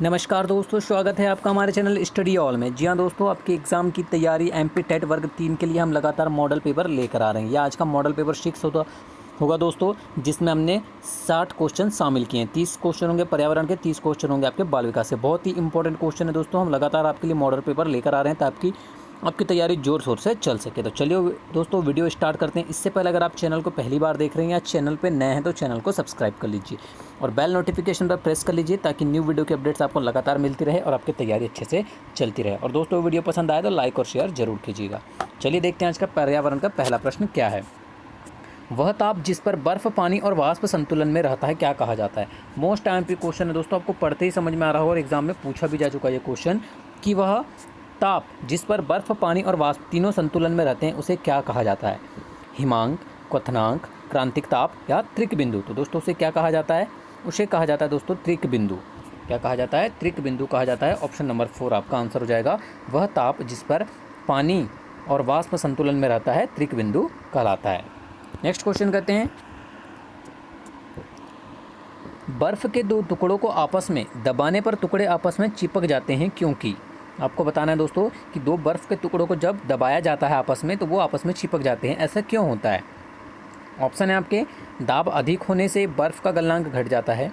नमस्कार दोस्तों, स्वागत है आपका हमारे चैनल स्टडी ऑल में। जी हाँ दोस्तों, आपके एग्ज़ाम की तैयारी एमपी टेट वर्ग 3 के लिए हम लगातार मॉडल पेपर लेकर आ रहे हैं। ये आज का मॉडल पेपर 6 होगा दोस्तों, जिसमें हमने 60 क्वेश्चन शामिल किए हैं। 30 क्वेश्चन होंगे पर्यावरण के, 30 क्वेश्चन होंगे आपके बाल विकास से। बहुत ही इंपॉर्टेंट क्वेश्चन है दोस्तों, हम लगातार आपके लिए मॉडल पेपर लेकर आ रहे हैं ताकि आपकी तैयारी जोर शोर से चल सके। तो चलिए दोस्तों वीडियो स्टार्ट करते हैं। इससे पहले अगर आप चैनल को पहली बार देख रहे हैं या चैनल पे नए हैं तो चैनल को सब्सक्राइब कर लीजिए और बेल नोटिफिकेशन पर प्रेस कर लीजिए ताकि न्यू वीडियो की अपडेट्स आपको लगातार मिलती रहे और आपकी तैयारी अच्छे से चलती रहे। और दोस्तों वीडियो पसंद आए तो लाइक और शेयर जरूर कीजिएगा। चलिए देखते हैं आज का पर्यावरण का पहला प्रश्न क्या है। वह ताप जिस पर बर्फ, पानी और वाष्प संतुलन में रहता है क्या कहा जाता है। मोस्ट एमपी क्वेश्चन है दोस्तों, आपको पढ़ते ही समझ में आ रहा होगा और एग्जाम में पूछा भी जा चुका है ये क्वेश्चन कि वह ताप जिस पर बर्फ, पानी और वाष्प तीनों संतुलन में रहते हैं उसे क्या कहा जाता है। हिमांक, क्वथनांक, क्रांतिक ताप या त्रिक बिंदु। तो दोस्तों उसे क्या कहा जाता है, उसे कहा जाता है दोस्तों त्रिक बिंदु। क्या कहा जाता है, त्रिक बिंदु कहा जाता है। ऑप्शन नंबर 4 आपका आंसर हो जाएगा। वह ताप जिस पर पानी और वाष्प संतुलन में रहता है त्रिक बिंदु कहलाता है। नेक्स्ट क्वेश्चन करते हैं। बर्फ के दो टुकड़ों को आपस में दबाने पर टुकड़े आपस में चिपक जाते हैं क्योंकि। आपको बताना है दोस्तों कि दो बर्फ के टुकड़ों को जब दबाया जाता है आपस में तो वो आपस में चिपक जाते हैं। ऐसा क्यों होता है। ऑप्शन है आपके, दाब अधिक होने से बर्फ़ का गलनांक घट जाता है,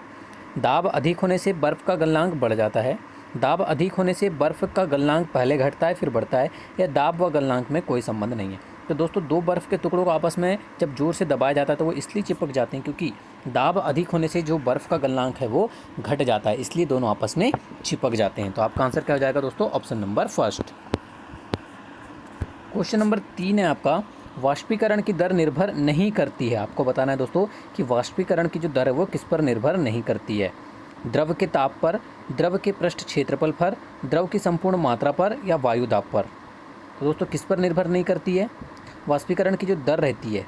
दाब अधिक होने से बर्फ़ का गलनांक बढ़ जाता है, दाब अधिक होने से बर्फ़ का गलनांक पहले घटता है फिर बढ़ता है, या दाब व गलनांक में कोई संबंध नहीं है। तो दोस्तों दो बर्फ़ के टुकड़ों को आपस में जब जोर से दबाया जाता है तो वो इसलिए चिपक जाते हैं क्योंकि दाब अधिक होने से जो बर्फ़ का गलनांक है वो घट जाता है, इसलिए दोनों आपस में चिपक जाते हैं। तो आपका आंसर क्या हो जाएगा दोस्तों, option number first. Question number 3 है आपका, वाष्पीकरण की दर निर्भर नहीं करती है। आपको बताना है दोस्तों कि वाष्पीकरण की जो दर है वो किस पर निर्भर नहीं करती है। द्रव के ताप पर, द्रव के पृष्ठ क्षेत्रफल पर, द्रव की संपूर्ण मात्रा पर या वायु दाब पर। तो दोस्तों किस पर निर्भर नहीं करती है, वाष्पीकरण की जो दर रहती है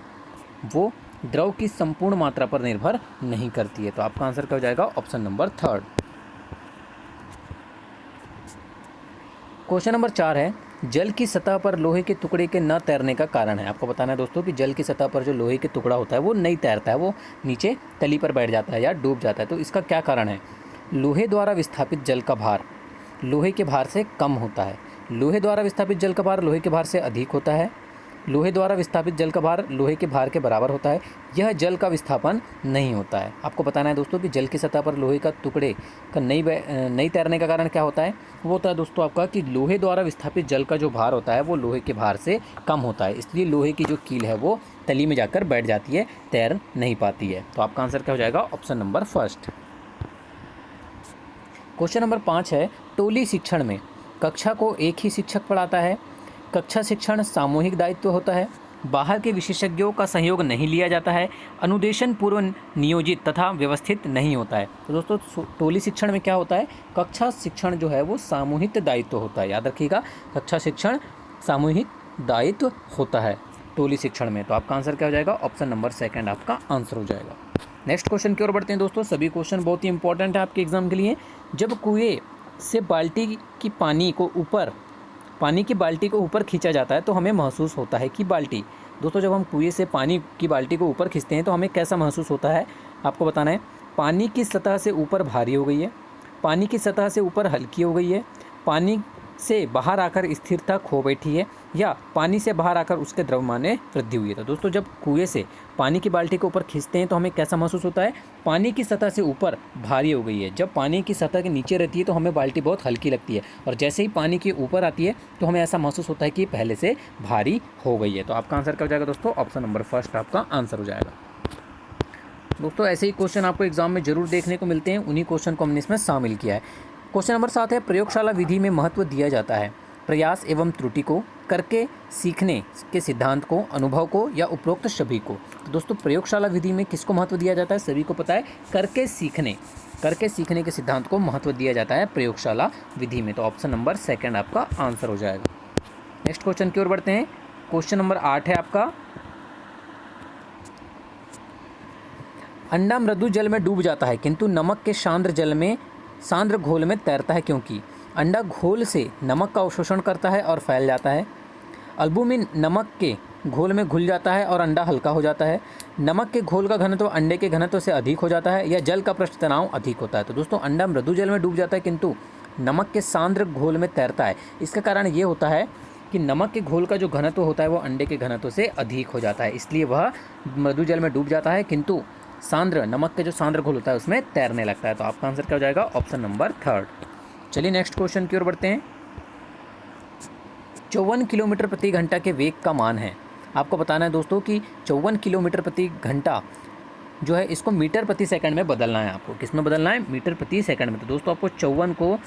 वो द्रव की संपूर्ण मात्रा पर निर्भर नहीं करती है। तो आपका आंसर क्या हो जाएगा, ऑप्शन नंबर 3। क्वेश्चन नंबर 4 है, जल की सतह पर लोहे के टुकड़े के न तैरने का कारण है। आपको बताना है दोस्तों कि जल की सतह पर जो लोहे के टुकड़ा होता है वो नहीं तैरता है, वो नीचे तली पर बैठ जाता है या डूब जाता है। तो इसका क्या कारण है। लोहे द्वारा विस्थापित जल का भार लोहे के भार से कम होता है, लोहे द्वारा विस्थापित जल का भार लोहे के भार से अधिक होता है, लोहे द्वारा विस्थापित जल का भार लोहे के भार के बराबर होता है, यह जल का विस्थापन नहीं होता है। आपको बताना है दोस्तों कि जल की सतह पर लोहे का टुकड़े का नहीं तैरने का कारण क्या होता है। वो होता है दोस्तों आपका कि लोहे द्वारा विस्थापित जल का जो भार होता है वो लोहे के भार से कम होता है, इसलिए लोहे की जो कील है वो तली में जाकर बैठ जाती है, तैर नहीं पाती है। तो आपका आंसर क्या हो जाएगा, option number first. Question number 5 है, टोली शिक्षण में कक्षा को एक ही शिक्षक पढ़ाता है, कक्षा शिक्षण सामूहिक दायित्व होता है, बाहर के विशेषज्ञों का सहयोग नहीं लिया जाता है, अनुदेशन पूर्व नियोजित तथा व्यवस्थित नहीं होता है। तो दोस्तों टोली शिक्षण में क्या होता है, कक्षा शिक्षण जो है वो सामूहिक दायित्व होता है। याद रखिएगा, कक्षा शिक्षण सामूहिक दायित्व होता है टोली शिक्षण में। तो आपका आंसर क्या हो जाएगा, ऑप्शन नंबर 2 आपका आंसर हो जाएगा। नेक्स्ट क्वेश्चन की ओर बढ़ते हैं दोस्तों। सभी क्वेश्चन बहुत ही इंपॉर्टेंट है आपके एग्जाम के लिए। जब कुएं से पानी की बाल्टी को ऊपर खींचा जाता है तो हमें महसूस होता है कि बाल्टी। दोस्तों जब हम कुएं से पानी की बाल्टी को ऊपर खींचते हैं तो हमें कैसा महसूस होता है, आपको बताना है। पानी की सतह से ऊपर भारी हो गई है, पानी की सतह से ऊपर हल्की हो गई है, पानी से बाहर आकर स्थिरता खो बैठी है, या पानी से बाहर आकर उसके द्रव्यमान में वृद्धि हुई है। तो दोस्तों जब कुएं से पानी की बाल्टी को ऊपर खींचते हैं तो हमें कैसा महसूस होता है, पानी की सतह से ऊपर भारी हो गई है। जब पानी की सतह के नीचे रहती है तो हमें बाल्टी बहुत हल्की लगती है, और जैसे ही पानी के ऊपर आती है तो हमें ऐसा महसूस होता है कि पहले से भारी हो गई है। तो आपका आंसर क्या हो जाएगा दोस्तों, ऑप्शन नंबर फर्स्ट आपका आंसर हो जाएगा। दोस्तों ऐसे ही क्वेश्चन आपको एग्जाम में जरूर देखने को मिलते हैं, उन्हीं क्वेश्चन को हमने इसमें शामिल किया है। क्वेश्चन नंबर 7 है, प्रयोगशाला विधि में महत्व दिया जाता है प्रयास एवं त्रुटि को, करके सीखने के सिद्धांत को, अनुभव को, या उपरोक्त सभी को। तो दोस्तों प्रयोगशाला विधि में किसको महत्व दिया जाता है, सभी को पता है, करके सीखने के सिद्धांत को महत्व दिया जाता है प्रयोगशाला विधि में। तो ऑप्शन नंबर 2 आपका आंसर हो जाएगा। नेक्स्ट क्वेश्चन की ओर बढ़ते हैं। क्वेश्चन नंबर 8 है आपका, अंडा मृदु जल में डूब जाता है किंतु नमक के सांद्र घोल में तैरता है क्योंकि। अंडा घोल से नमक का अवशोषण करता है और फैल जाता है। अल्बुमिन नमक के घोल में घुल जाता है और अंडा हल्का हो जाता है, नमक के घोल का घनत्व अंडे के घनत्व से अधिक हो जाता है, या जल का पृष्ठ तनाव अधिक होता है। तो दोस्तों अंडा मृदु जल में डूब जाता है किंतु नमक के सांद्र घोल में तैरता है। इसका कारण ये होता है कि नमक के घोल का जो घनत्व होता है वो अंडे के घनत्व से अधिक हो जाता है, इसलिए वह मृदु जल में डूब जाता है किंतु सांद्र नमक के जो सांद्र घोल होता है उसमें तैरने लगता है। तो आपका आंसर क्या हो जाएगा? Option number 3। चलिए नेक्स्ट क्वेश्चन की ओर बढ़ते हैं। 54 किलोमीटर प्रति घंटा के वेग का मान है। आपको बताना है दोस्तों कि 54 किलोमीटर प्रति घंटा जो है इसको मीटर प्रति सेकंड में बदलना है। आपको किस में बदलना है? मीटर प्रति सेकंड में। तो दोस्तों आपको 54 को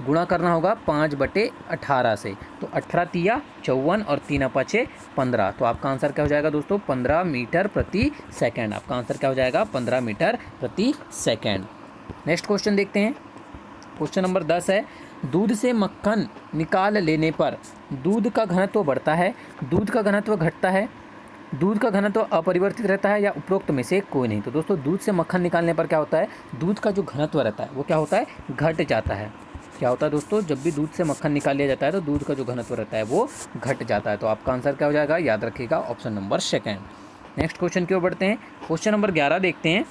गुणा करना होगा 5/18 से। तो 18 तिया 54 और 3 5 15। तो आपका आंसर क्या हो जाएगा दोस्तों? 15 मीटर प्रति सेकंड। आपका आंसर क्या हो जाएगा? 15 मीटर प्रति सेकंड। नेक्स्ट क्वेश्चन देखते हैं। क्वेश्चन नंबर 10 है, दूध से मक्खन निकाल लेने पर दूध का घनत्व बढ़ता है, दूध का घनत्व घटता है, दूध का घनत्व अपरिवर्तित रहता है, या उपरोक्त में से कोई नहीं। तो दोस्तों दूध से मक्खन निकालने पर क्या होता है? दूध का जो घनत्व रहता है वो क्या होता है? घट जाता है। क्या होता है दोस्तों? जब भी दूध से मक्खन निकाल लिया जाता है तो दूध का जो घनत्व रहता है वो घट जाता है। तो आपका आंसर क्या हो जाएगा? याद रखिएगा, ऑप्शन नंबर 2। नेक्स्ट क्वेश्चन की ओर बढ़ते हैं। क्वेश्चन नंबर 11 देखते हैं।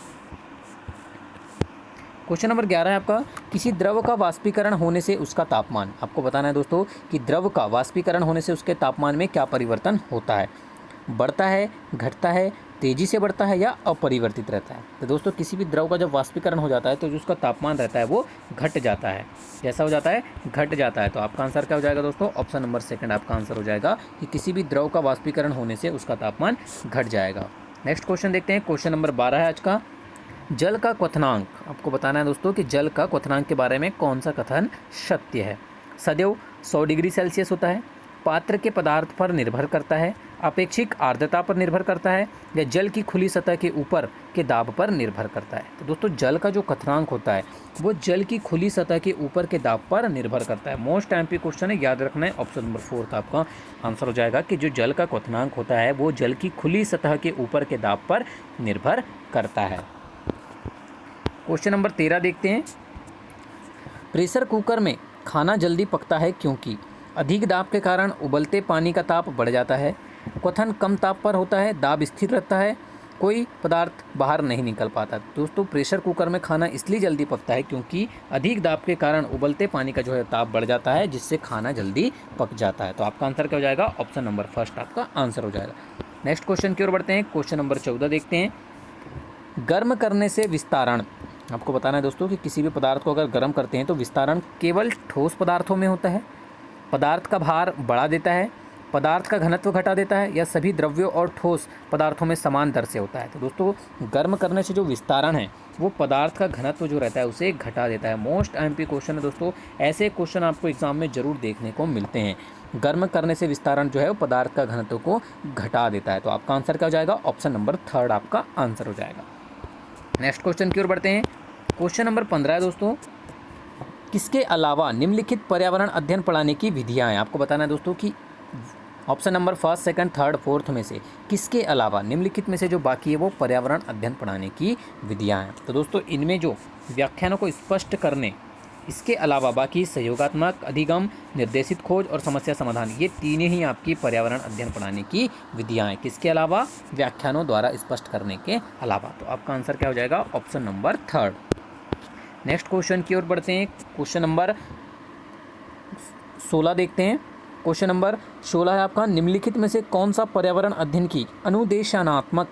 क्वेश्चन नंबर 11 है आपका, किसी द्रव का वाष्पीकरण होने से उसका तापमान। आपको बताना है दोस्तों कि द्रव का वाष्पीकरण होने से उसके तापमान में क्या परिवर्तन होता है? बढ़ता है, घटता है, तेज़ी से बढ़ता है, या अपरिवर्तित रहता है। तो दोस्तों किसी भी द्रव का जब वाष्पीकरण हो जाता है तो जो उसका तापमान रहता है वो घट जाता है। कैसा हो जाता है? घट जाता है। तो आपका आंसर क्या हो जाएगा दोस्तों? ऑप्शन नंबर 2 आपका आंसर हो जाएगा कि किसी भी द्रव का वाष्पीकरण होने से उसका तापमान घट जाएगा। नेक्स्ट क्वेश्चन देखते हैं। क्वेश्चन नंबर 12 है आज का, जल का क्वथनांक। आपको बताना है दोस्तों कि जल का क्वथनांक के बारे में कौन सा कथन सत्य है? सदैव 100 डिग्री सेल्सियस होता है, पात्र के पदार्थ पर निर्भर करता है, अपेक्षिक आर्द्रता पर निर्भर करता है, या जल की खुली सतह के ऊपर के दाब पर निर्भर करता है। तो दोस्तों जल का जो क्वथनांक होता है वो जल की खुली सतह के ऊपर के दाब पर निर्भर करता है। मोस्ट एमपी क्वेश्चन है, याद रखना है। ऑप्शन नंबर 4 आपका आंसर हो जाएगा कि जो जल का क्वथनांक होता है वो जल की खुली सतह के ऊपर के दाब पर निर्भर करता है। क्वेश्चन नंबर 13 देखते हैं। प्रेशर कुकर में खाना जल्दी पकता है क्योंकि अधिक दाब के कारण उबलते पानी का ताप बढ़ जाता है, क्वथन कम ताप पर होता है, दाब स्थिर रहता है, कोई पदार्थ बाहर नहीं निकल पाता। दोस्तों प्रेशर कुकर में खाना इसलिए जल्दी पकता है क्योंकि अधिक दाब के कारण उबलते पानी का जो है ताप बढ़ जाता है, जिससे खाना जल्दी पक जाता है। तो आपका आंसर क्या हो जाएगा? ऑप्शन नंबर 1 आपका आंसर हो जाएगा। नेक्स्ट क्वेश्चन की ओर बढ़ते हैं। क्वेश्चन नंबर 14 देखते हैं। गर्म करने से विस्तारण। आपको बताना है दोस्तों कि किसी भी पदार्थ को अगर गर्म करते हैं तो विस्तारण केवल ठोस पदार्थों में होता है, पदार्थ का भार बढ़ा देता है, पदार्थ का घनत्व घटा देता है, या सभी द्रव्यों और ठोस पदार्थों में समान दर से होता है। तो दोस्तों गर्म करने से जो विस्तारण है वो पदार्थ का घनत्व जो रहता है उसे घटा देता है। मोस्ट एमपी क्वेश्चन है दोस्तों, ऐसे क्वेश्चन आपको एग्जाम में जरूर देखने को मिलते हैं। गर्म करने से विस्तारण जो है वो पदार्थ का घनत्व को घटा देता है। तो आपका आंसर क्या हो जाएगा? ऑप्शन नंबर 3 आपका आंसर हो जाएगा। नेक्स्ट क्वेश्चन की ओर बढ़ते हैं। क्वेश्चन नंबर 15 है दोस्तों, किसके अलावा निम्नलिखित पर्यावरण अध्ययन पढ़ाने की विधियाँ हैं। आपको बताना है दोस्तों कि ऑप्शन नंबर 1, 2, 3, 4 में से किसके अलावा निम्नलिखित में से जो बाकी है वो पर्यावरण अध्ययन पढ़ाने की विधियाँ हैं। तो दोस्तों इनमें जो व्याख्यानों को स्पष्ट करने, इसके अलावा बाकी सहयोगात्मक, अधिगम, निर्देशित खोज और समस्या समाधान, ये तीनों ही आपकी पर्यावरण अध्ययन पढ़ाने की विधियाँ हैं। किसके अलावा? व्याख्यानों द्वारा स्पष्ट करने के अलावा। तो आपका आंसर क्या हो जाएगा? Option number 3। नेक्स्ट क्वेश्चन की ओर बढ़ते हैं। क्वेश्चन नंबर 16 देखते हैं। क्वेश्चन नंबर 16 है आपका, निम्नलिखित में से कौन सा पर्यावरण अध्ययन की अनुदेशात्मक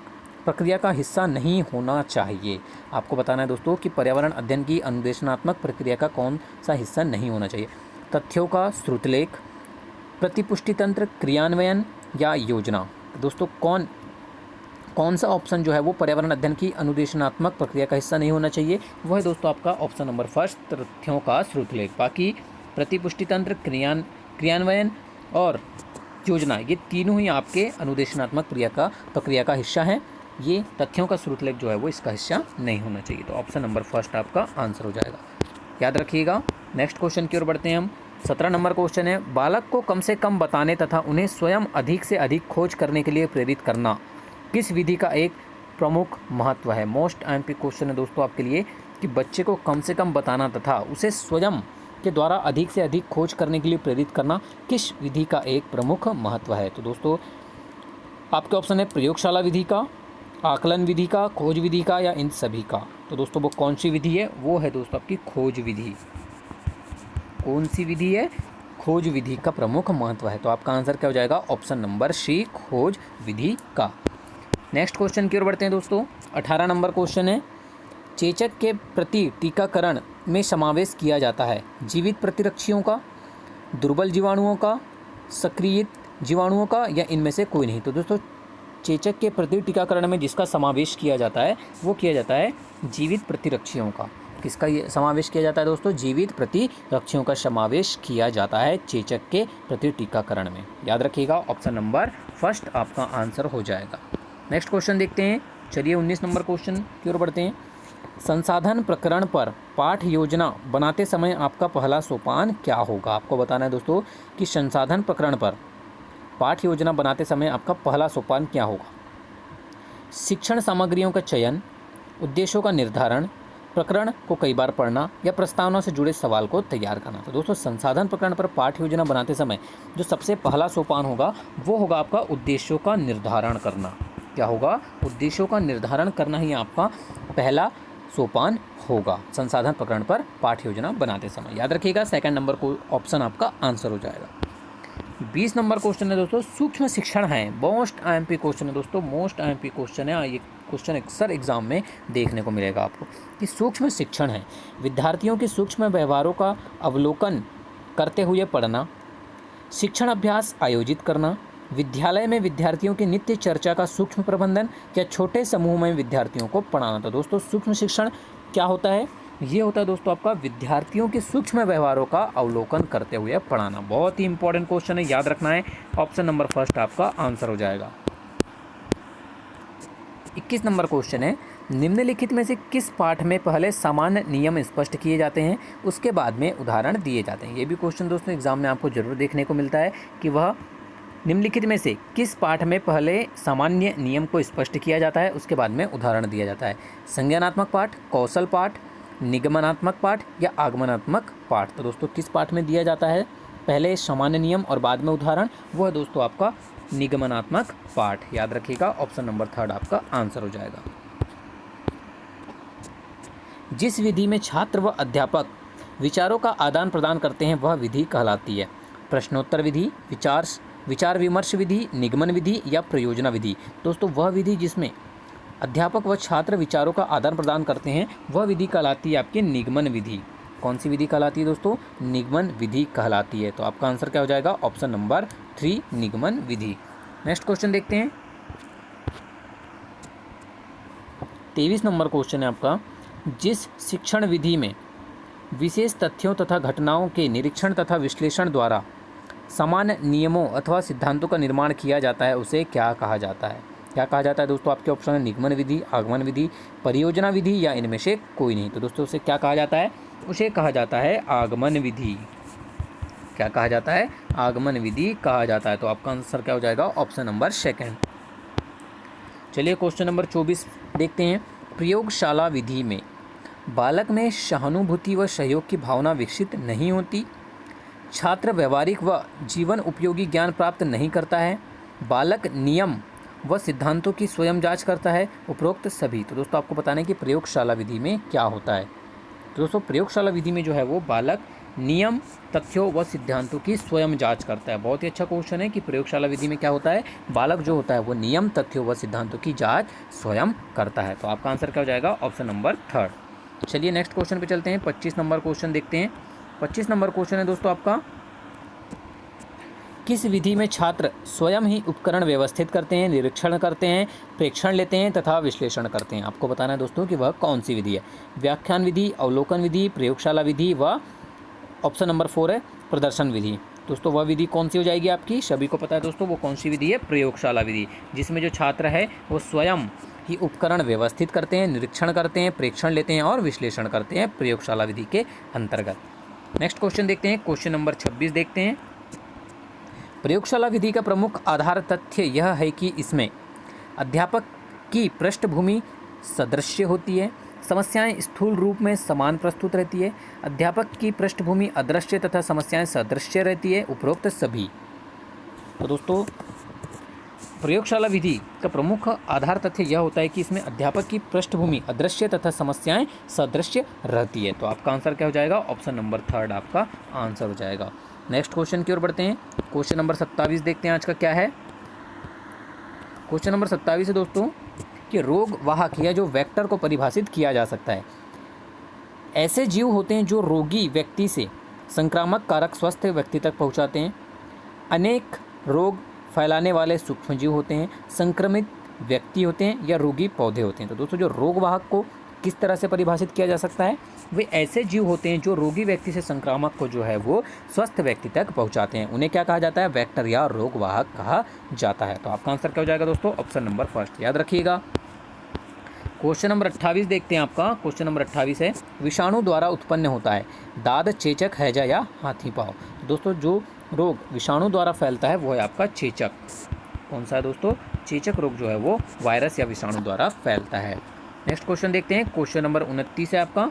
प्रक्रिया का हिस्सा नहीं होना चाहिए। आपको बताना है दोस्तों कि पर्यावरण अध्ययन की अनुदेशात्मक प्रक्रिया का कौन सा हिस्सा नहीं होना चाहिए। तथ्यों का श्रुतलेख, प्रतिपुष्टि तंत्र, क्रियान्वयन या योजना। दोस्तों कौन सा ऑप्शन जो है वो पर्यावरण अध्ययन की अनुदेशात्मक प्रक्रिया का हिस्सा नहीं होना चाहिए? वो है दोस्तों आपका ऑप्शन नंबर 1, तथ्यों का श्रुतलेख। बाकी प्रतिपुष्टि तंत्र, क्रियान्वयन और योजना, ये तीनों ही आपके अनुदेशात्मक प्रक्रिया का हिस्सा हैं। ये तथ्यों का श्रुतलेख जो है वो इसका हिस्सा नहीं होना चाहिए। तो ऑप्शन नंबर 1 आपका आंसर हो जाएगा, याद रखिएगा। नेक्स्ट क्वेश्चन की ओर बढ़ते हैं हम। 17 नंबर क्वेश्चन है, बालक को कम से कम बताने तथा उन्हें स्वयं अधिक से अधिक खोज करने के लिए प्रेरित करना किस विधि का एक प्रमुख महत्व है। मोस्ट एमपी क्वेश्चन है दोस्तों आपके लिए कि बच्चे को कम से कम बताना तथा उसे स्वयं के द्वारा अधिक से अधिक खोज करने के लिए प्रेरित करना किस विधि का एक प्रमुख महत्व है। तो दोस्तों आपके ऑप्शन है प्रयोगशाला विधि का, आकलन विधि का, खोज विधि का या इन सभी का। तो दोस्तों वो कौन सी विधि है? वो है दोस्तों आपकी खोज विधि। कौन सी विधि है? खोज विधि का प्रमुख महत्व है। तो आपका आंसर क्या हो जाएगा? ऑप्शन नंबर सी, खोज विधि का। नेक्स्ट क्वेश्चन की ओर बढ़ते हैं दोस्तों। 18 नंबर क्वेश्चन है, चेचक के प्रति टीकाकरण में समावेश किया जाता है जीवित प्रतिरक्षियों का, दुर्बल जीवाणुओं का, सक्रिय जीवाणुओं का या इनमें से कोई नहीं। तो दोस्तों चेचक के प्रति टीकाकरण में जिसका समावेश किया जाता है वो किया जाता है जीवित प्रतिरक्षियों का। किसका ये समावेश किया जाता है दोस्तों? जीवित प्रतिरक्षियों का समावेश किया जाता है चेचक के प्रति टीकाकरण में। याद रखिएगा, ऑप्शन नंबर फर्स्ट आपका आंसर हो जाएगा। नेक्स्ट क्वेश्चन देखते हैं। चलिए 19 नंबर क्वेश्चन की ओर बढ़ते हैं। संसाधन प्रकरण पर पाठ योजना बनाते समय आपका पहला सोपान क्या होगा? आपको बताना है दोस्तों कि संसाधन प्रकरण पर पाठ योजना बनाते समय आपका पहला सोपान क्या होगा? शिक्षण सामग्रियों का चयन, उद्देश्यों का निर्धारण, प्रकरण को कई बार पढ़ना या प्रस्तावना से जुड़े सवाल को तैयार करना। तो दोस्तों संसाधन प्रकरण पर पाठ योजना बनाते समय जो सबसे पहला सोपान होगा वो होगा आपका उद्देश्यों का निर्धारण करना। क्या होगा? उद्देश्यों का निर्धारण करना ही आपका पहला सोपान होगा संसाधन प्रकरण पर पाठ योजना बनाते समय। याद रखिएगा, सेकंड नंबर को ऑप्शन आपका आंसर हो जाएगा। 20 नंबर क्वेश्चन है दोस्तों, सूक्ष्म शिक्षण है। मोस्ट आईएमपी क्वेश्चन है दोस्तों, मोस्ट आईएमपी क्वेश्चन है। ये क्वेश्चन अक्सर एग्जाम में देखने को मिलेगा आपको कि सूक्ष्म शिक्षण है विद्यार्थियों के सूक्ष्म व्यवहारों का अवलोकन करते हुए पढ़ना, शिक्षण अभ्यास आयोजित करना, विद्यालय में विद्यार्थियों की नित्य चर्चा का सूक्ष्म प्रबंधन या छोटे समूह में विद्यार्थियों को पढ़ाना। तो दोस्तों सूक्ष्म शिक्षण क्या होता है? ये होता है दोस्तों आपका विद्यार्थियों के सूक्ष्म व्यवहारों का अवलोकन करते हुए पढ़ाना। बहुत ही इंपॉर्टेंट क्वेश्चन है, याद रखना है। ऑप्शन नंबर फर्स्ट आपका आंसर हो जाएगा। 21 नंबर क्वेश्चन है, निम्नलिखित में से किस पाठ में पहले सामान्य नियम स्पष्ट किए जाते हैं उसके बाद में उदाहरण दिए जाते हैं? ये भी क्वेश्चन दोस्तों एग्जाम में आपको जरूर देखने को मिलता है कि वह निम्नलिखित में से किस पाठ में पहले सामान्य नियम को स्पष्ट किया जाता है उसके बाद में उदाहरण दिया जाता है? संज्ञानात्मक पाठ, कौशल पाठ, निगमनात्मक पाठ या आगमनात्मक पाठ। तो दोस्तों किस पाठ में दिया जाता है पहले सामान्य नियम और बाद में उदाहरण? वो है दोस्तों आपका निगमनात्मक पाठ। याद रखिएगा, ऑप्शन नंबर थर्ड आपका आंसर हो जाएगा। जिस विधि में छात्र व अध्यापक विचारों का आदान प्रदान करते हैं वह विधि कहलाती है? प्रश्नोत्तर विधि, विचार विमर्श विधि, निगमन विधि या प्रयोजना विधि। दोस्तों वह विधि जिसमें अध्यापक व छात्र विचारों का आदान प्रदान करते हैं वह विधि कहलाती है आपकी निगमन विधि। कौन सी विधि कहलाती है दोस्तों? निगमन विधि कहलाती है। तो आपका आंसर क्या हो जाएगा? ऑप्शन नंबर 3, निगमन विधि। नेक्स्ट क्वेश्चन देखते हैं। 23 नंबर क्वेश्चन है आपका, जिस शिक्षण विधि में विशेष तथ्यों तथा घटनाओं के निरीक्षण तथा विश्लेषण द्वारा सामान्य नियमों अथवा सिद्धांतों का निर्माण किया जाता है उसे क्या कहा जाता है? क्या कहा जाता है दोस्तों? आपके ऑप्शन है निगमन विधि, आगमन विधि, परियोजना विधि या इनमें से कोई नहीं। तो दोस्तों उसे क्या कहा जाता है? उसे कहा जाता है आगमन विधि। क्या कहा जाता है? आगमन विधि कहा जाता है। तो आपका आंसर क्या हो जाएगा? Option number second. चलिए क्वेश्चन नंबर 24 देखते हैं। प्रयोगशाला विधि में बालक में सहानुभूति व सहयोग की भावना विकसित नहीं होती, छात्र व्यवहारिक व जीवन उपयोगी ज्ञान प्राप्त नहीं करता है, बालक नियम व सिद्धांतों की स्वयं जांच करता है, उपरोक्त सभी। तो दोस्तों आपको बताना है कि प्रयोगशाला विधि में क्या होता है। तो दोस्तों प्रयोगशाला विधि में जो है वो बालक नियम, तथ्यों व सिद्धांतों की स्वयं जांच करता है। बहुत ही अच्छा क्वेश्चन है कि प्रयोगशाला विधि में क्या होता है? बालक जो होता है वो नियम, तथ्यों व सिद्धांतों की जांच स्वयं करता है। तो आपका आंसर क्या हो जाएगा? Option number third. चलिए नेक्स्ट क्वेश्चन पे चलते हैं। 25 नंबर क्वेश्चन देखते हैं। 25 नंबर क्वेश्चन है दोस्तों आपका, किस विधि में छात्र स्वयं ही उपकरण व्यवस्थित करते हैं, निरीक्षण करते हैं, प्रेक्षण लेते हैं तथा विश्लेषण करते हैं? आपको बताना है दोस्तों कि वह कौन सी विधि है? व्याख्यान विधि, अवलोकन विधि, प्रयोगशाला विधि व ऑप्शन नंबर 4 है प्रदर्शन विधि। दोस्तों वह विधि कौन सी हो जाएगी आपकी? सभी को पता है दोस्तों वो कौन सी विधि है? प्रयोगशाला विधि, जिसमें जो छात्र है वो स्वयं ही उपकरण व्यवस्थित करते हैं, निरीक्षण करते हैं, प्रेक्षण लेते हैं और विश्लेषण करते हैं प्रयोगशाला विधि के अंतर्गत। नेक्स्ट क्वेश्चन देखते हैं। क्वेश्चन नंबर 26 देखते हैं। प्रयोगशाला विधि का प्रमुख आधार तथ्य यह है कि इसमें अध्यापक की पृष्ठभूमि सदृश्य होती है, समस्याएं स्थूल रूप में समान प्रस्तुत रहती है, अध्यापक की पृष्ठभूमि अदृश्य तथा समस्याएं सदृश्य रहती है, उपरोक्त सभी। तो दोस्तों प्रयोगशाला विधि का प्रमुख आधार तथ्य यह होता है कि इसमें अध्यापक की पृष्ठभूमि अदृश्य तथा समस्याएं सदृश्य रहती है। तो आपका आंसर क्या हो जाएगा? ऑप्शन नंबर 3 आपका आंसर हो जाएगा। नेक्स्ट क्वेश्चन की ओर बढ़ते हैं। क्वेश्चन नंबर 27 देखते हैं आज का क्या है। क्वेश्चन नंबर 27 है दोस्तों कि रोग वाहक या जो वेक्टर को परिभाषित किया जा सकता है। ऐसे जीव होते हैं जो रोगी व्यक्ति से संक्रामक कारक स्वस्थ व्यक्ति तक पहुंचाते हैं। अनेक रोग फैलाने वाले सूक्ष्मजीव होते हैं, संक्रमित व्यक्ति होते हैं या रोगी पौधे होते हैं। तो दोस्तों जो रोग वाहक को किस तरह से परिभाषित किया जा सकता है? वे ऐसे जीव होते हैं जो रोगी व्यक्ति से संक्रामक को जो है वो स्वस्थ व्यक्ति तक पहुंचाते हैं। उन्हें क्या कहा जाता है? वेक्टर या रोग वाहक कहा जाता है। तो आपका आंसर क्या हो जाएगा दोस्तों? ऑप्शन नंबर 1 याद रखिएगा। क्वेश्चन नंबर 28 देखते हैं आपका। क्वेश्चन नंबर 28 है विषाणु द्वारा उत्पन्न होता है दाद, चेचक, हैजा या हाथी पाँव। तो दोस्तों जो रोग विषाणु द्वारा फैलता है वो है आपका चेचक। कौन सा है दोस्तों? चेचक रोग जो है वो वायरस या विषाणु द्वारा फैलता है। नेक्स्ट क्वेश्चन देखते हैं। क्वेश्चन नंबर 29 है आपका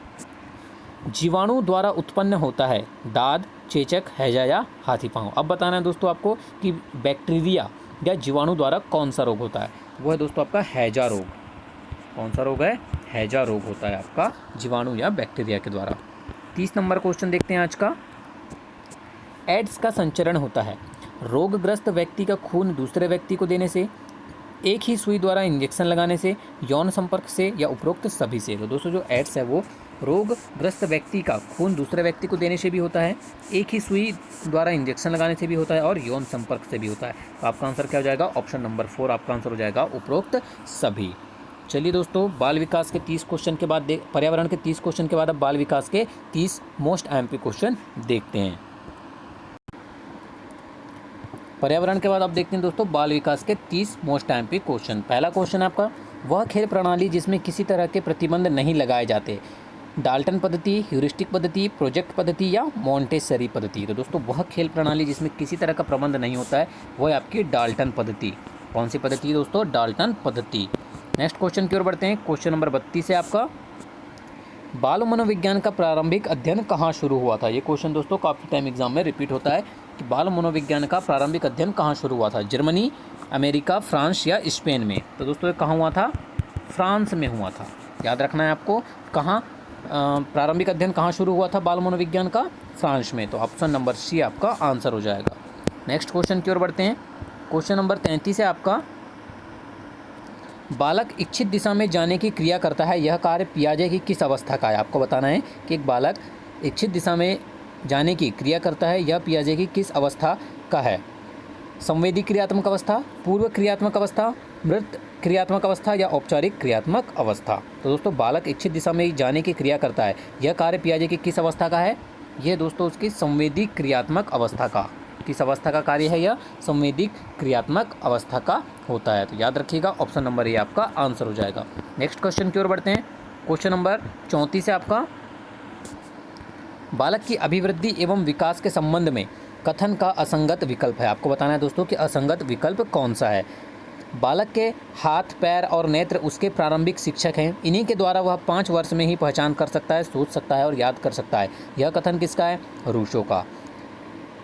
जीवाणु द्वारा उत्पन्न होता है दाद, चेचक, हैजा या हाथी पाँव। अब बताना है दोस्तों आपको कि बैक्टीरिया या जीवाणु द्वारा कौन सा रोग होता है। वो है दोस्तों आपका हैजा रोग। कौन सा रोग है? हैजा रोग होता है आपका जीवाणु या बैक्टीरिया के द्वारा। 30 नंबर क्वेश्चन देखते हैं आज का। एड्स का संचरण होता है रोगग्रस्त व्यक्ति का खून दूसरे व्यक्ति को देने से, एक ही सुई द्वारा इंजेक्शन लगाने से, यौन संपर्क से या उपरोक्त सभी से। तो दोस्तों जो एड्स है वो रोगग्रस्त व्यक्ति का खून दूसरे व्यक्ति को देने से भी होता है, एक ही सुई द्वारा इंजेक्शन लगाने से भी होता है और यौन संपर्क से भी होता है। तो आपका आंसर क्या हो जाएगा? ऑप्शन नंबर 4 आपका आंसर हो जाएगा उपरोक्त सभी। चलिए दोस्तों बाल विकास के 30 क्वेश्चन के बाद पर्यावरण के 30 क्वेश्चन के बाद अब बाल विकास के 30 मोस्ट एमपी क्वेश्चन देखते हैं। पर्यावरण के बाद आप देखते हैं दोस्तों बाल विकास के 30 मोस्ट एमपी क्वेश्चन। पहला क्वेश्चन आपका वह खेल प्रणाली जिसमें किसी तरह के प्रतिबंध नहीं लगाए जाते। डाल्टन पद्धति, ह्यूरिस्टिक पद्धति, प्रोजेक्ट पद्धति या मॉन्टेसरी पद्धति। तो दोस्तों वह खेल प्रणाली जिसमें किसी तरह का प्रबंध नहीं होता है वह है आपकी डाल्टन पद्धति। कौन सी पद्धति दोस्तों? डाल्टन पद्धति। नेक्स्ट क्वेश्चन की ओर बढ़ते हैं। क्वेश्चन नंबर 32 है आपका बाल मनोविज्ञान का प्रारंभिक अध्ययन कहाँ शुरू हुआ था। ये क्वेश्चन दोस्तों काफ़ी टाइम एग्जाम में रिपीट होता है कि बाल मनोविज्ञान का प्रारंभिक अध्ययन कहाँ शुरू हुआ था। जर्मनी, अमेरिका, फ्रांस या स्पेन में। तो दोस्तों ये कहाँ हुआ था? फ्रांस में हुआ था। याद रखना है आपको कहाँ प्रारंभिक अध्ययन कहाँ शुरू हुआ था बाल मनोविज्ञान का? फ्रांस में। तो ऑप्शन नंबर सी आपका आंसर हो जाएगा। नेक्स्ट क्वेश्चन की ओर बढ़ते हैं। क्वेश्चन नंबर 33 है आपका बालक इच्छित दिशा में जाने की क्रिया करता है, यह कार्य पियाजे की किस अवस्था का है। आपको बताना है कि एक बालक इच्छित दिशा में जाने की क्रिया करता है, यह पियाजे की किस अवस्था का है। संवेदी क्रियात्मक अवस्था, पूर्व क्रियात्मक अवस्था, मृत क्रियात्मक अवस्था या औपचारिक क्रियात्मक अवस्था। तो दोस्तों बालक इच्छित दिशा में जाने की क्रिया करता है, यह कार्य पियाजे की किस अवस्था का है। यह दोस्तों उसकी संवेदी क्रियात्मक अवस्था का, किस अवस्था का कार्य है? यह संवेदी क्रियात्मक अवस्था का होता है। तो याद रखिएगा ऑप्शन नंबर ए आपका आंसर हो जाएगा। नेक्स्ट क्वेश्चन की ओर बढ़ते हैं। क्वेश्चन नंबर 34 है आपका बालक की अभिवृद्धि एवं विकास के संबंध में कथन का असंगत विकल्प है। आपको बताना है दोस्तों कि असंगत विकल्प कौन सा है। बालक के हाथ, पैर और नेत्र उसके प्रारंभिक शिक्षक हैं, इन्हीं के द्वारा वह 5 वर्ष में ही पहचान कर सकता है, सोच सकता है और याद कर सकता है। यह कथन किसका है? रूसो का।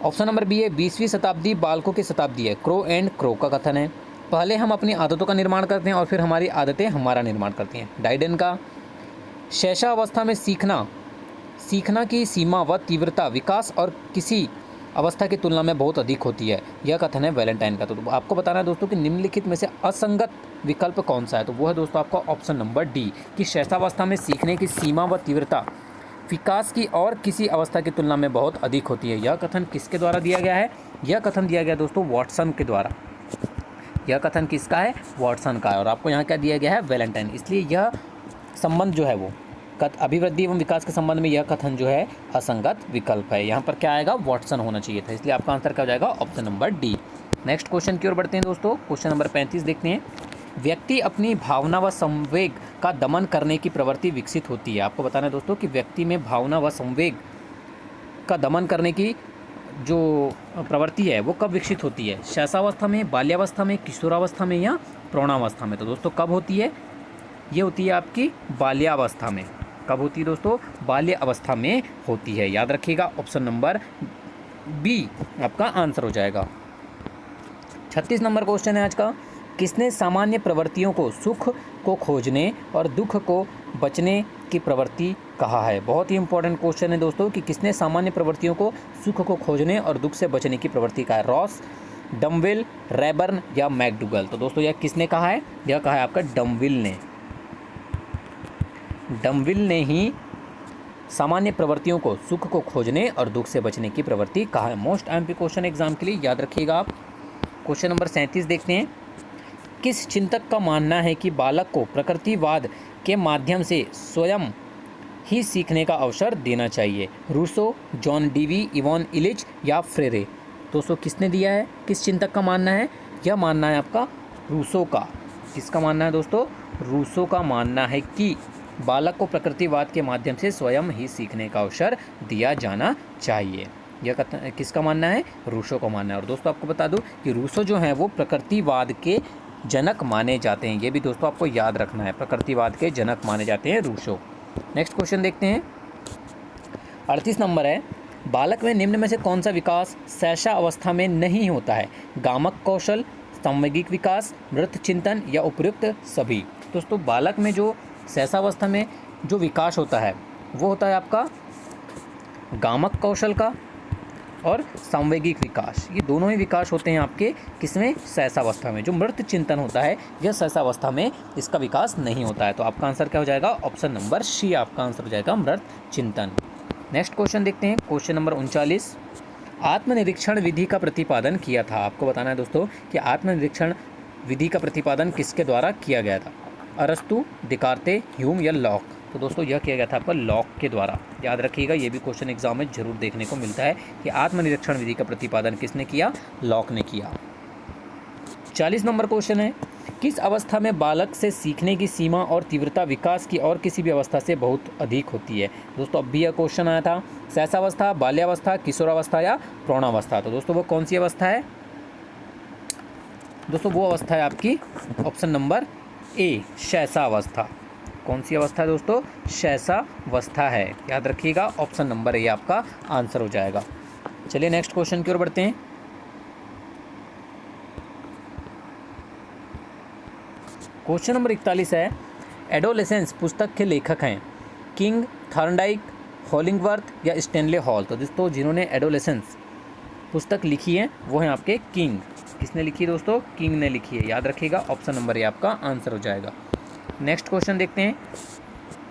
ऑप्शन नंबर बी है 20वीं शताब्दी बालकों की शताब्दी है, क्रो एंड क्रो का कथन है। पहले हम अपनी आदतों का निर्माण करते हैं और फिर हमारी आदतें हमारा निर्माण करती हैं, डाइडन का। शैशवावस्था में सीखना की सीमा व तीव्रता विकास और किसी अवस्था की तुलना में बहुत अधिक होती है, यह कथन है वैलेंटाइन का। तो आपको बताना है दोस्तों कि निम्नलिखित में से असंगत विकल्प कौन सा है। तो वो है दोस्तों आपका ऑप्शन नंबर डी कि शैशवावस्था में सीखने की सीमा व तीव्रता विकास की और किसी अवस्था की तुलना में बहुत अधिक होती है। यह कथन किसके द्वारा दिया गया है? यह कथन दिया गया दोस्तों वॉटसन के द्वारा। यह कथन किसका है? वॉटसन का है। और आपको यहाँ क्या दिया गया है? वैलेंटाइन। इसलिए यह संबंध जो है वो अभिवृद्धि एवं विकास के संबंध में यह कथन जो है असंगत विकल्प है। यहाँ पर क्या आएगा? वॉटसन होना चाहिए था। इसलिए आपका आंसर क्या हो जाएगा? Option number D. Next question की ओर बढ़ते हैं दोस्तों। क्वेश्चन नंबर 35 देखते हैं। व्यक्ति अपनी भावना व संवेग का दमन करने की प्रवृत्ति विकसित होती है। आपको बताना है दोस्तों कि व्यक्ति में भावना व संवेग का दमन करने की जो प्रवृत्ति है वो कब विकसित होती है? शैशवावस्था में, बाल्यावस्था में, किशोरावस्था में या प्रौढ़ावस्था में? तो दोस्तों कब होती है? ये होती है आपकी बाल्यावस्था में। कब होती है दोस्तों? बाल्य अवस्था में होती है। याद रखिएगा ऑप्शन नंबर बी आपका आंसर हो जाएगा। 36 नंबर क्वेश्चन है आज का। किसने सामान्य प्रवृत्तियों को सुख को खोजने और दुख को बचने की प्रवृत्ति कहा है? बहुत ही इंपॉर्टेंट क्वेश्चन है दोस्तों कि किसने सामान्य प्रवृत्तियों को सुख को खोजने और दुख से बचने की प्रवृत्ति कहा है? रॉस, डमविल, रैबर्न या मैकडूगल? तो दोस्तों यह किसने कहा है? यह कहा है आपका डमविल ने। डमविल ने ही सामान्य प्रवृत्तियों को सुख को खोजने और दुख से बचने की प्रवृत्ति कहा है। मोस्ट एमपी क्वेश्चन एग्जाम के लिए याद रखिएगा आप। क्वेश्चन नंबर 37 देखते हैं। किस चिंतक का मानना है कि बालक को प्रकृतिवाद के माध्यम से स्वयं ही सीखने का अवसर देना चाहिए? Rousseau, John Dewey, Ivan Illich या फ्रेरे? दोस्तों किसने दिया है? किस चिंतक का मानना है? यह मानना है आपका रूसो का। किसका मानना है दोस्तों? रूसो का मानना है कि बालक को प्रकृतिवाद के माध्यम से स्वयं ही सीखने का अवसर दिया जाना चाहिए। यह किसका मानना है? रूसो का मानना है। और दोस्तों आपको बता दूं कि रूसो जो है वो प्रकृतिवाद के जनक माने जाते हैं। ये भी दोस्तों आपको याद रखना है, प्रकृतिवाद के जनक माने जाते हैं रूसो। नेक्स्ट क्वेश्चन देखते हैं। 38 नंबर है, बालक में निम्न में से कौन सा विकास शैशव अवस्था में नहीं होता है? गामक कौशल, सांवेगिक विकास, मृत चिंतन या उपयुक्त सभी? दोस्तों बालक में जो शैशवावस्था में जो विकास होता है वो होता है आपका गामक कौशल का और सांवेगिक विकास। ये दोनों ही विकास होते हैं आपके किसमें? शैशवावस्था में। जो मृत चिंतन होता है यह शैशवावस्था में इसका विकास नहीं होता है। तो आपका आंसर क्या हो जाएगा? ऑप्शन नंबर सी आपका आंसर हो जाएगा, मृत चिंतन। नेक्स्ट क्वेश्चन देखते हैं। क्वेश्चन नंबर 39, आत्मनिरीक्षण विधि का प्रतिपादन किया था। आपको बताना है दोस्तों कि आत्मनिरीक्षण विधि का प्रतिपादन किसके द्वारा किया गया था? अरस्तु, डिकार्ते, ह्यूम या लॉक? तो दोस्तों यह किया गया था आपका लॉक के द्वारा। याद रखिएगा, ये भी क्वेश्चन एग्जाम में जरूर देखने को मिलता है कि आत्मनिरीक्षण विधि का प्रतिपादन किसने किया? लॉक ने किया। 40 नंबर क्वेश्चन है, किस अवस्था में बालक से सीखने की सीमा और तीव्रता विकास की और किसी भी अवस्था से बहुत अधिक होती है? दोस्तों अब भी यह क्वेश्चन आया था। शैशवावस्था, बाल्यावस्था, किशोरावस्था या प्रौढ़ावस्था? तो दोस्तों वो कौन सी अवस्था है? दोस्तों वो अवस्था है आपकी ऑप्शन नंबर ए, शैशवावस्था। कौन सी अवस्था है दोस्तों? शैशवावस्था है। याद रखिएगा, ऑप्शन नंबर ए आपका आंसर हो जाएगा। चलिए नेक्स्ट क्वेश्चन की ओर बढ़ते हैं। क्वेश्चन नंबर 41 है, एडोलेसेंस पुस्तक के लेखक हैं किंग, थॉर्नडाइक, होलिंगवर्थ या स्टैनले हॉल? तो दोस्तों जिन्होंने एडोलेसेंस पुस्तक लिखी है वो हैं आपके किंग। किसने लिखी है दोस्तों? किंग ने लिखी है। याद रखिएगा, ऑप्शन नंबर ए आपका आंसर हो जाएगा। नेक्स्ट क्वेश्चन देखते हैं।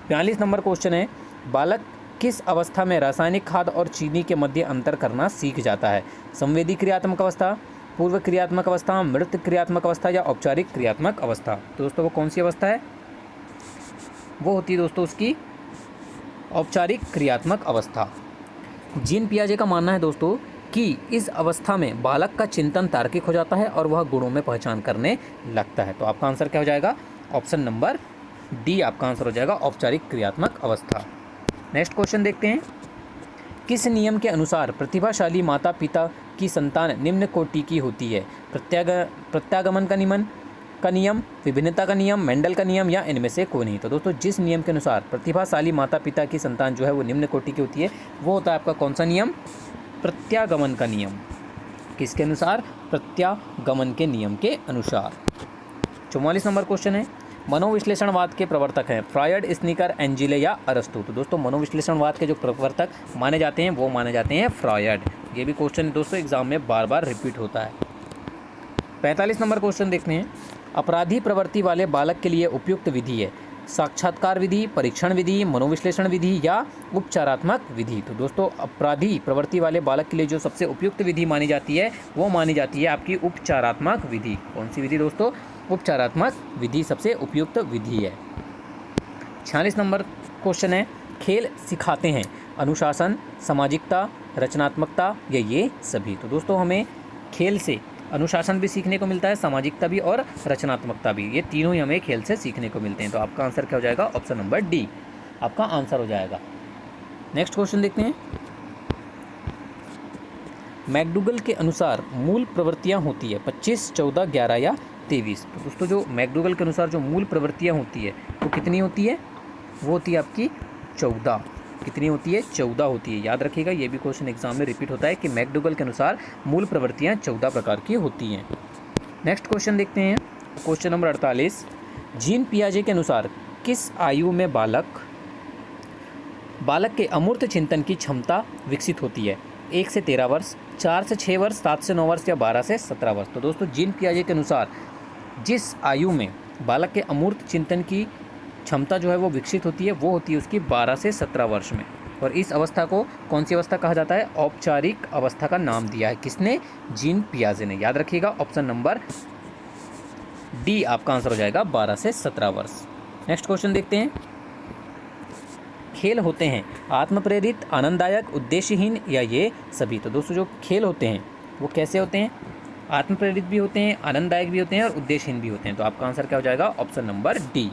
42 नंबर क्वेश्चन है, बालक किस अवस्था में रासायनिक खाद और चीनी के मध्य अंतर करना सीख जाता है? संवेदी क्रियात्मक अवस्था, पूर्व क्रियात्मक अवस्था, मृत क्रियात्मक अवस्था या औपचारिक क्रियात्मक अवस्था? तो दोस्तों वो कौन सी अवस्था है? वो होती है दोस्तों उसकी औपचारिक क्रियात्मक अवस्था। जीन पियाजे का मानना है दोस्तों कि इस अवस्था में बालक का चिंतन तार्किक हो जाता है और वह गुणों में पहचान करने लगता है। तो आपका आंसर क्या हो जाएगा? ऑप्शन नंबर डी आपका आंसर हो जाएगा, औपचारिक क्रियात्मक अवस्था। नेक्स्ट क्वेश्चन देखते हैं। किस नियम के अनुसार प्रतिभाशाली माता पिता की संतान निम्न कोटि की होती है? प्रत्यागमन का नियम, विभिन्नता का नियम, मेंडल का नियम या इनमें से कोई नहीं? तो दोस्तों जिस नियम के अनुसार प्रतिभाशाली माता पिता की संतान जो है वो निम्न कोटि की होती है वो होता है आपका कौन सा नियम? प्रत्यागमन का नियम। किसके अनुसार? प्रत्यागमन के नियम के अनुसार। 44 नंबर क्वेश्चन है, मनोविश्लेषणवाद के प्रवर्तक हैं फ्रायड, स्नीकर, एंजिले या अरस्तु? तो दोस्तों मनोविश्लेषणवाद के जो प्रवर्तक माने जाते हैं वो माने जाते हैं फ्रायड। ये भी क्वेश्चन दोस्तों एग्जाम में बार बार रिपीट होता है। 45 नंबर क्वेश्चन देखते हैं। अपराधी प्रवृत्ति वाले बालक के लिए उपयुक्त विधि है साक्षात्कार विधि, परीक्षण विधि, मनोविश्लेषण विधि या उपचारात्मक विधि? तो दोस्तों अपराधी प्रवृत्ति वाले बालक के लिए जो सबसे उपयुक्त विधि मानी जाती है वो मानी जाती है आपकी उपचारात्मक विधि। कौन सी विधि दोस्तों? उपचारात्मक विधि सबसे उपयुक्त विधि है। 46 नंबर क्वेश्चन है, खेल सिखाते हैं अनुशासन, सामाजिकता, रचनात्मकता या ये सभी? तो दोस्तों हमें खेल से अनुशासन भी सीखने को मिलता है, सामाजिकता भी और रचनात्मकता भी। ये तीनों ही हमें खेल से सीखने को मिलते हैं। तो आपका आंसर क्या हो जाएगा? ऑप्शन नंबर डी आपका आंसर हो जाएगा। नेक्स्ट क्वेश्चन देखते हैं। मैकडूगल के अनुसार मूल प्रवृत्तियां होती है 25, 14, 11 या 23? तो दोस्तों जो मैकडूगल के अनुसार जो मूल प्रवृत्तियां होती है वो कितनी होती है? वो होती है आपकी 14। कितनी होती है? 14 होती है। याद रखिएगा, ये भी क्वेश्चन एग्जाम में रिपीट होता है कि मैकडूगल के अनुसार मूल प्रवृत्तियां 14 प्रकार की होती हैं। नेक्स्ट क्वेश्चन देखते हैं। क्वेश्चन नंबर 48, जीन पियाजे के अनुसार किस आयु में बालक के अमूर्त चिंतन की क्षमता विकसित होती है? 1 से 13 वर्ष, 4 से 6 वर्ष, 7 से 9 वर्ष या 12 से 17 वर्ष। तो दोस्तों जीन पियाजे के अनुसार जिस आयु में बालक के अमूर्त चिंतन की क्षमता जो है वो विकसित होती है वो होती है उसकी 12 से 17 वर्ष में। और इस अवस्था को कौन सी अवस्था कहा जाता है? औपचारिक अवस्था का नाम दिया है किसने? जीन पियाजे ने। याद रखिएगा ऑप्शन नंबर डी आपका आंसर हो जाएगा 12 से 17 वर्ष। नेक्स्ट क्वेश्चन देखते हैं। खेल होते हैं आत्म प्रेरित, आनंददायक, उद्देश्यहीन या ये सभी? तो दोस्तों जो खेल होते हैं वो कैसे होते हैं? आत्म प्रेरित भी होते हैं, आनंददायक भी होते हैं और उद्देश्यहीन भी होते हैं। तो आपका आंसर क्या हो जाएगा? Option number D.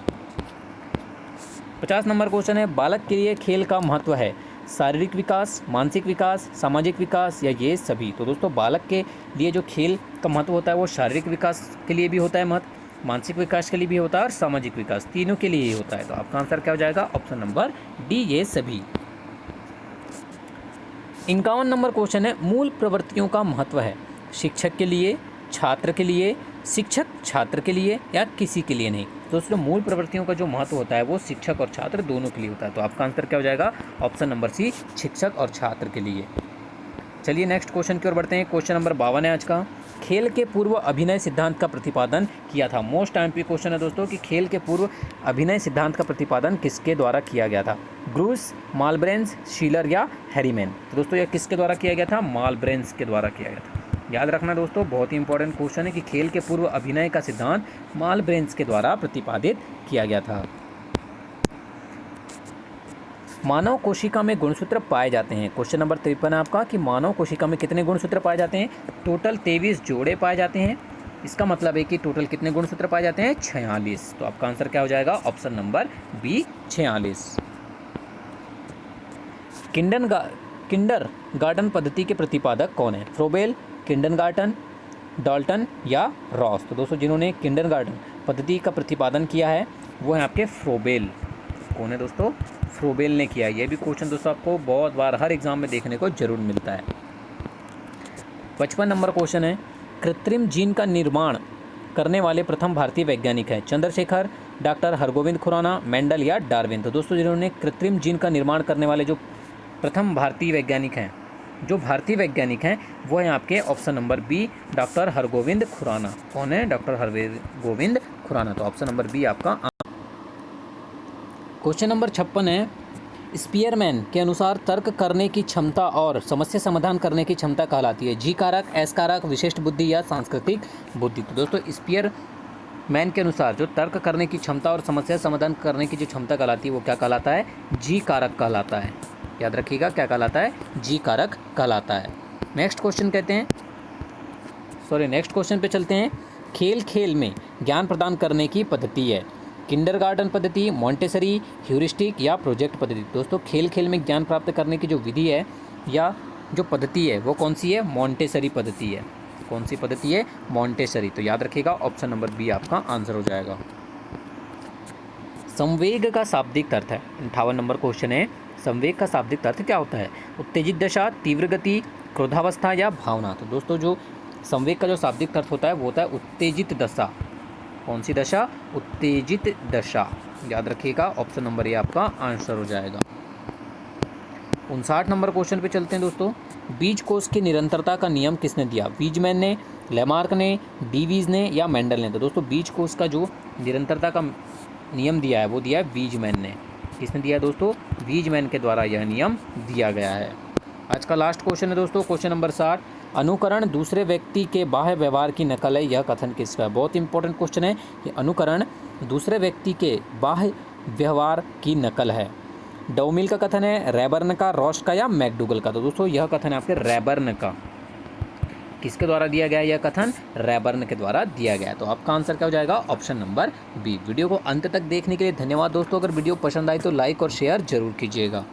50 number question है, बालक के लिए खेल का महत्व है शारीरिक विकास, मानसिक विकास, सामाजिक विकास या ये सभी? तो दोस्तों बालक के लिए जो खेल का महत्व होता है वो शारीरिक विकास के लिए भी होता है महत्व, मानसिक विकास के लिए भी होता है और सामाजिक विकास, तीनों के लिए ही होता है। तो आपका आंसर क्या हो जाएगा? ऑप्शन नंबर डी ये सभी। 51 नंबर क्वेश्चन है, मूल प्रवृत्तियों का महत्व है शिक्षक के लिए, छात्र के लिए, शिक्षक छात्र के लिए या किसी के लिए नहीं? दोस्तों मूल प्रवृत्तियों का जो महत्व होता है वो शिक्षक और छात्र दोनों के लिए होता है। तो आपका आंसर क्या हो जाएगा? ऑप्शन नंबर सी शिक्षक और छात्र के लिए। चलिए नेक्स्ट क्वेश्चन की ओर बढ़ते हैं। क्वेश्चन नंबर 52 है आज का, खेल के पूर्व अभिनय सिद्धांत का प्रतिपादन किया था। मोस्ट एमपी क्वेश्चन है दोस्तों कि खेल के पूर्व अभिनय सिद्धांत का प्रतिपादन किसके द्वारा किया गया था? ब्रूस, मालब्रेंस, शीलर या हैरीमैन? तो दोस्तों यह किसके द्वारा किया गया था? मालब्रेंस के द्वारा किया गया था। याद रखना दोस्तों बहुत ही इंपॉर्टेंट क्वेश्चन है कि खेल के पूर्व अभिनय का सिद्धांत मालब्रेंस के द्वारा प्रतिपादित किया गया था। मानव कोशिका में गुणसूत्र पाए जाते हैं। क्वेश्चन नंबर 53 है आपका कि मानव कोशिका में कितने गुणसूत्र पाए जाते हैं? टोटल 23 जोड़े पाए जाते हैं। इसका मतलब है कि टोटल कितने गुणसूत्र पाए जाते हैं? 46। तो आपका आंसर क्या हो जाएगा? Option number B 46। Kindergarten पद्धति के प्रतिपादक कौन है? फ्रोबेल, किंडरगार्टन, डाल्टन या रॉस? तो दोस्तों जिन्होंने किंडरगार्टन पद्धति का प्रतिपादन किया है वो है आपके फ्रोबेल। कौन है दोस्तों? फ्रोबेल ने किया। ये भी क्वेश्चन दोस्तों आपको बहुत बार हर एग्जाम में देखने को जरूर मिलता है। 55 नंबर क्वेश्चन है, कृत्रिम जीन का निर्माण करने वाले प्रथम भारतीय वैज्ञानिक है? चंद्रशेखर, डॉक्टर हरगोविंद खुराना, मेंडल या डार्विन? तो दोस्तों जिन्होंने कृत्रिम जीन का निर्माण करने वाले जो प्रथम भारतीय वैज्ञानिक हैं वो हैं आपके option number B doctor Hargobind Khorana. कौन है? डॉक्टर हरगोविंद खुराना। तो ऑप्शन नंबर बी आपका। क्वेश्चन नंबर 56 है, स्पीयरमैन के अनुसार तर्क करने की क्षमता और समस्या समाधान करने की क्षमता कहलाती है? जी कारक, एस कारक, विशिष्ट बुद्धि या सांस्कृतिक बुद्धि? तो दोस्तों स्पीयरमैन के अनुसार जो तर्क करने की क्षमता और समस्या समाधान करने की जो क्षमता कहलाती है वो क्या कहलाता है? जी कारक कहलाता है। याद रखिएगा क्या कहलाता है? जी कारक कहलाता है। नेक्स्ट क्वेश्चन नेक्स्ट क्वेश्चन पे चलते हैं। खेल में ज्ञान प्रदान करने की पद्धति है? किंडरगार्टन पद्धति, मॉन्टेसरी, ह्यूरिस्टिक या प्रोजेक्ट पद्धति? दोस्तों खेल में ज्ञान प्राप्त करने की जो विधि है या जो पद्धति है वो कौन सी है? मॉन्टेसरी पद्धति है। कौन सी पद्धति है? मॉन्टेसरी। तो याद रखिएगा ऑप्शन नंबर बी आपका आंसर हो जाएगा। संवेग का शाब्दिक अर्थ है। 58 नंबर क्वेश्चन है, संवेग का शाब्दिक अर्थ क्या होता है? उत्तेजित दशा, तीव्र गति, क्रोधावस्था या भावना? तो दोस्तों जो संवेग का जो शाब्दिक अर्थ होता है वो होता है उत्तेजित दशा। कौन सी दशा? उत्तेजित दशा। याद रखिएगा ऑप्शन नंबर ए आपका आंसर हो जाएगा। 59 नंबर क्वेश्चन पे चलते हैं दोस्तों। बीज कोष की निरंतरता का नियम किसने दिया? वीजमैन ने, लेमार्क ने, डीवीज ने या मेंडल ने? तो दोस्तों बीज कोष का जो निरंतरता का नियम दिया है वो दिया है वीजमैन ने। किसने दिया दोस्तों? वीजमैन के द्वारा यह नियम दिया गया है। आज का लास्ट क्वेश्चन है दोस्तों क्वेश्चन नंबर 60। अनुकरण दूसरे व्यक्ति के बाह्य व्यवहार की नकल है, यह कथन किसका है? बहुत इंपॉर्टेंट क्वेश्चन है कि अनुकरण दूसरे व्यक्ति के बाह्य व्यवहार की नकल है। डोमिल का कथन है, रैबर्न का, रॉस का या मैकडूगल का? तो दोस्तों यह कथन है आपके रैबर्न का। किसके द्वारा दिया गया यह कथन? रैबर्न के द्वारा दिया गया। तो आपका आंसर क्या हो जाएगा? Option number B. वीडियो को अंत तक देखने के लिए धन्यवाद दोस्तों। अगर वीडियो पसंद आई तो लाइक और शेयर जरूर कीजिएगा।